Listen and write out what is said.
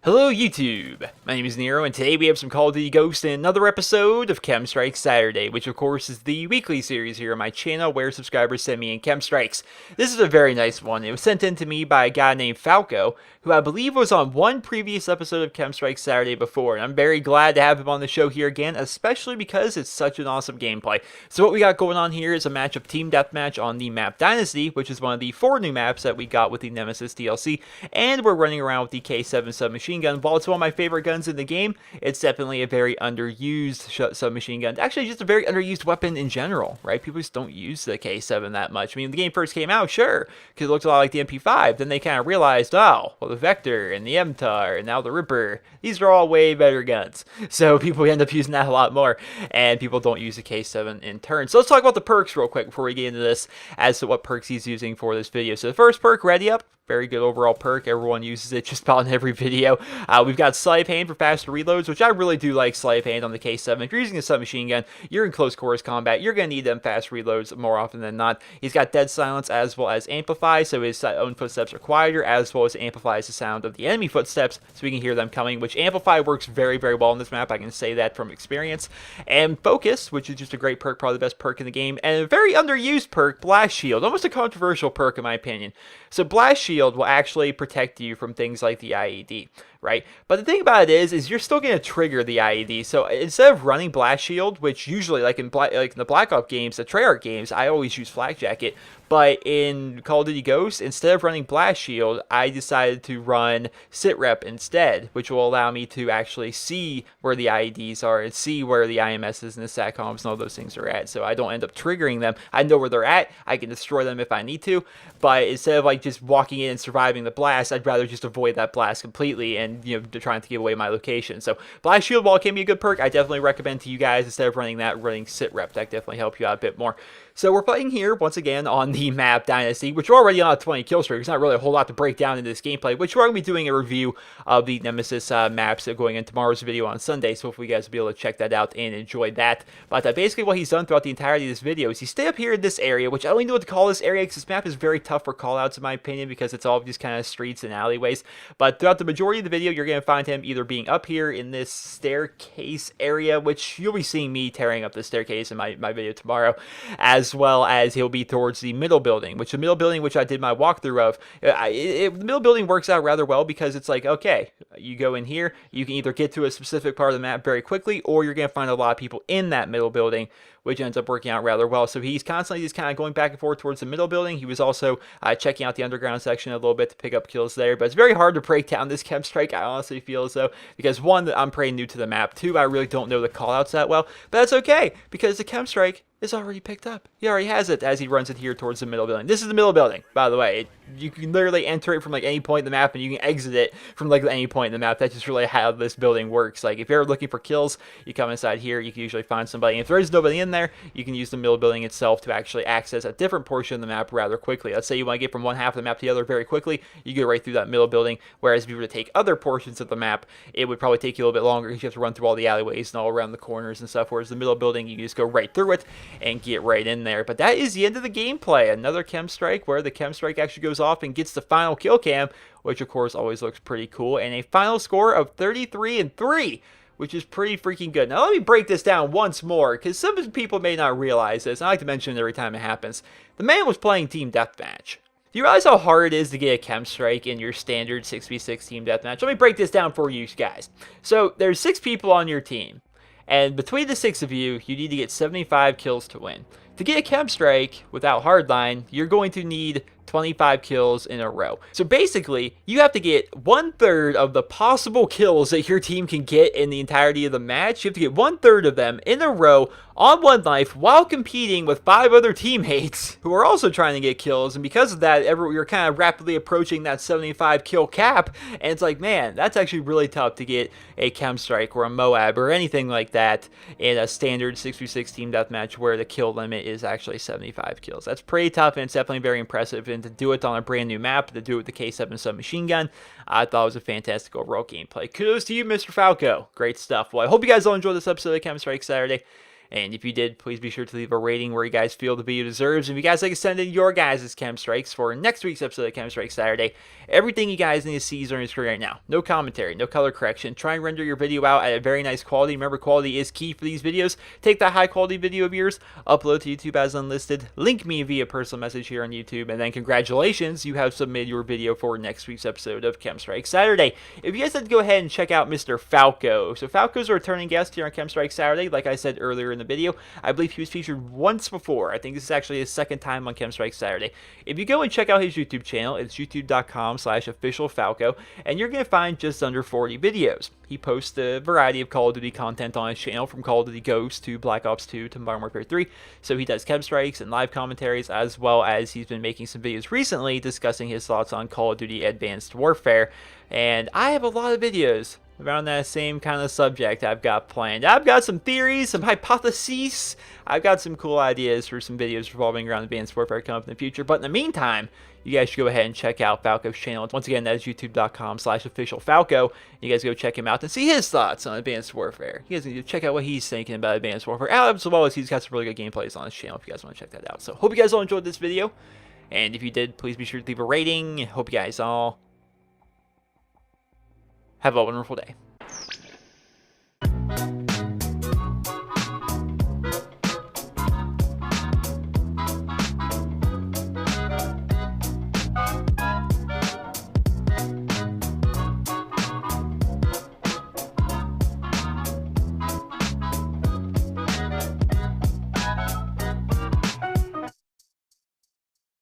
Hello YouTube, my name is Nero, and today we have some Call of Duty Ghosts and another episode of KEM Strike Saturday, which of course is the weekly series here on my channel where subscribers send me in KEM Strikes. This is a very nice one. It was sent in to me by a guy named Falco, who I believe was on one previous episode of KEM Strike Saturday before, and I'm very glad to have him on the show here again, especially because it's such an awesome gameplay. So what we got going on here is a match of Team Deathmatch on the map Dynasty, which is one of the 4 new maps that we got with the Nemesis DLC, and we're running around with the K7 submachine gun. While it's one of my favorite guns in the game, it's definitely a very underused submachine gun. Actually, just a very underused weapon in general, right? People just don't use the K7 that much. I mean, when the game first came out, sure, because it looked a lot like the MP5. Then they kind of realized, oh, well, the Vector and the MTAR and now the Ripper, these are all way better guns. So people end up using that a lot more, and people don't use the K7 in turn. So let's talk about the perks real quick before we get into this as to what perks he's using for this video. So the first perk, Ready Up. Very good overall perk. Everyone uses it just about in every video. We've got Sleight of Hand for faster reloads, which I really do like Sleight of Hand on the K7. If you're using a submachine gun, you're in close quarters combat, you're going to need them fast reloads more often than not. He's got Dead Silence as well as Amplify, so his own footsteps are quieter, as well as amplifies the sound of the enemy footsteps, so we can hear them coming, which Amplify works very, very well on this map. I can say that from experience. And Focus, which is just a great perk, probably the best perk in the game, and a very underused perk, Blast Shield. Almost a controversial perk in my opinion. So Blast Shield will actually protect you from things like the IED, right? But the thing about it is you're still going to trigger the IED. So instead of running Blast Shield, which usually like in the Black Ops games, the Treyarch games, I always use Flak Jacket. But in Call of Duty Ghosts, instead of running Blast Shield, I decided to run Sit Rep instead, which will allow me to actually see where the IEDs are and see where the IMSs and the SATCOMs and all those things are at. So I don't end up triggering them. I know where they're at. I can destroy them if I need to. But instead of like just walking in and surviving the blast, I'd rather just avoid that blast completely and, you know, trying to give away my location. So Blast Shield, while it can be a good perk, I definitely recommend to you guys, instead of running that, running Sit Rep. That definitely help you out a bit more. So we're playing here once again on the map Dynasty, which we're already on a 20 kill streak. There's not really a whole lot to break down in this gameplay, which we're going to be doing a review of the Nemesis maps going in tomorrow's video on Sunday. So hopefully you guys will be able to check that out and enjoy that. But basically what he's done throughout the entirety of this video is he stay up here in this area, which I don't even know what to call this area because this map is very tough for callouts in my opinion because it's all just kind of streets and alleyways. But throughout the majority of the video, you're going to find him either being up here in this staircase area, which you'll be seeing me tearing up the staircase in my video tomorrow, as well as he'll be towards the middle building, which the middle building, which I did my walkthrough of, the middle building works out rather well because it's like, okay, you go in here, you can either get to a specific part of the map very quickly, or you're going to find a lot of people in that middle building, which ends up working out rather well. So he's constantly just kind of going back and forth towards the middle building. He was also checking out the underground section a little bit to pick up kills there, but it's very hard to break down this KEM Strike, I honestly feel as though, because one, I'm pretty new to the map, 2, I really don't know the callouts that well, but that's okay, because the KEM Strike is already picked up. He already has it as he runs it here towards the middle building. This is the middle building, by the way. You can literally enter it from like any point in the map, and you can exit it from like any point in the map. That's just really how this building works. Like if you're looking for kills, you come inside here, you can usually find somebody. And if there is nobody in there, you can use the middle building itself to actually access a different portion of the map rather quickly. Let's say you want to get from one half of the map to the other very quickly, you go right through that middle building. Whereas if you were to take other portions of the map, it would probably take you a little bit longer because you have to run through all the alleyways and all around the corners and stuff. Whereas the middle building, you can just go right through it and get right in there. But that is the end of the gameplay. Another KEM Strike where the KEM Strike actually goes off and gets the final kill cam, which of course always looks pretty cool, and a final score of 33-3, which is pretty freaking good. Now let me break this down once more, because some people may not realize this, and I like to mention it every time it happens. The man was playing Team Deathmatch. Do you realize how hard it is to get a KEM Strike in your standard 6v6 Team Deathmatch? Let me break this down for you guys. So there's 6 people on your team, and between the 6 of you, you need to get 75 kills to win. To get a KEM Strike without hardline, you're going to need 25 kills in a row. So basically, you have to get 1/3 of the possible kills that your team can get in the entirety of the match. You have to get 1/3 of them in a row on one life while competing with 5 other teammates who are also trying to get kills. And because of that, you're kind of rapidly approaching that 75 kill cap. And it's like, man, that's actually really tough to get a KEM Strike or a Moab or anything like that in a standard 6v6 team deathmatch where the kill limit is actually 75 kills. That's pretty tough, and it's definitely very impressive. And to do it on a brand new map, to do it with the K7 submachine gun, I thought it was a fantastic overall gameplay. Kudos to you, Mr. Falco. Great stuff. Well, I hope you guys all enjoyed this episode of KEM Strike Saturday. And if you did, please be sure to leave a rating where you guys feel the video deserves. And if you guys like to send in your guys' Chem Strikes for next week's episode of Chem Strike Saturday, everything you guys need to see is on your screen right now. No commentary, no color correction. Try and render your video out at a very nice quality. Remember, quality is key for these videos. Take that high quality video of yours, upload to YouTube as unlisted, link me via personal message here on YouTube, and then congratulations, you have submitted your video for next week's episode of Chem Strike Saturday. If you guys had to go ahead and check out Mr. Falco. So Falco's a returning guest here on Chem Strike Saturday. Like I said earlier in the video, I believe he was featured once before. I think this is actually his second time on Chem Strike Saturday. If you go and check out his YouTube channel, it's youtube.com/officialfalco, and you're going to find just under 40 videos. He posts a variety of Call of Duty content on his channel, from Call of Duty Ghosts to Black Ops 2 to Modern Warfare 3. So he does Chem Strikes and live commentaries, as well as he's been making some videos recently discussing his thoughts on Call of Duty Advanced Warfare. And I have a lot of videos around that same kind of subject I've got planned. I've got some theories, some hypotheses. I've got some cool ideas for some videos revolving around Advanced Warfare coming up in the future. But in the meantime, you guys should go ahead and check out Falco's channel. Once again, that is youtube.com/officialfalco. You guys go check him out and see his thoughts on Advanced Warfare. You guys need to check out what he's thinking about Advanced Warfare, as well as he's got some really good gameplays on his channel if you guys want to check that out. So hope you guys all enjoyed this video. And if you did, please be sure to leave a rating. Hope you guys all have a wonderful day.